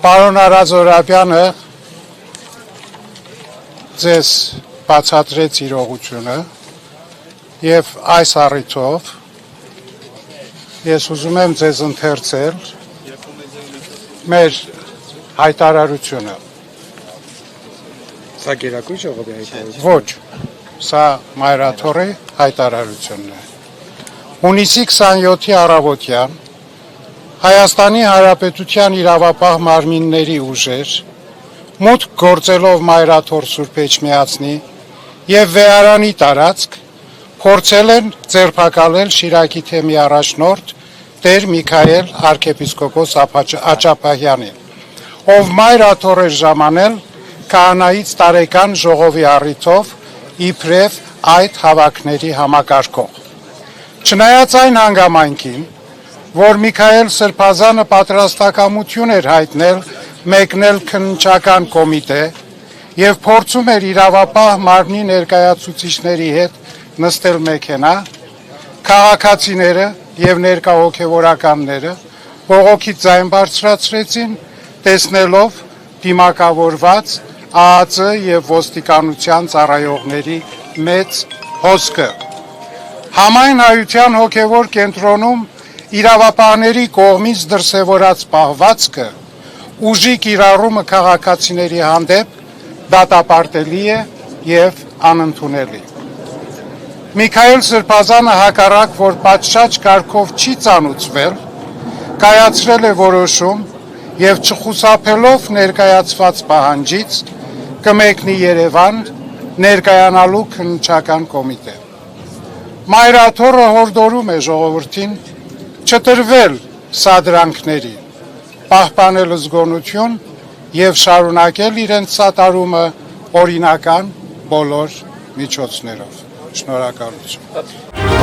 Պարոն Արազորաբյանը ձեզ բացատրեց իրողությունը եւ այս առիթով ես ուզում եմ ձեզ ընթերցել մեր հայտարարությունը։ Սա գերակույն ժողովի հայտարարություն։ Ոչ, սա մայրաթորի հայտարարությունն է։ Հունիսի 27-ի առավոտյան Հայաստանի Հանրապետության իրավապահ մարմինների ուժեր մուտք գործելով մայրաթոր Սուրբ Էջմիածնի եւ Վեարանի տարածք փորձել են ձերբակալել Շիրակի թեմի առաջնորդ Տեր Միքայել arczepiskopos Աճապահյանին, ով մայրաթոր էր ժամանել քահանայից տարեկան ժողովի առիթով իբրև այդ հավաքների համակարգող։ Չնայած այն հանգամանքին, որ Միքայել Սրբազանը պատրաստակամություն էր հայտնել մեկնել քննչական կոմիտե եւ փորձում էր իրավապահ մարմնի ներկայացուցիչների հետ նստել մեքենա, քաղաքացիները եւ ներկա հոգեվորականները բողոքի ձայն բարձրացրեցին, տեսնելով դիմակավորված ԱԱԾ եւ ոստիկանության ծառայողների մեծ հոսքը։ Համայն հայության հոգեվոր կենտրոնում իրավապահների կողմից դրսևորած պահվածքը ուժի կիրառումը քաղաքացիների հանդեպ դատապարտելի է եւ անընդունելի։ Միքայել Սրբազանը հակառակ, որ պատշաճ կարգով չի ծանուցվել, կայացրել է որոշում եւ չխուսափելով ներկայացված պահանջից կմեկնի Երևան ներկայանալու քննչական կոմիտե։ Մայրաթորը հորդորում է ժողովրդին չտրվել սադրանքների, պահպանել զգոնություն եւ շարունակել իրենց սատարումը օրինական բոլոր միջոցներով։ Շնորհակալություն։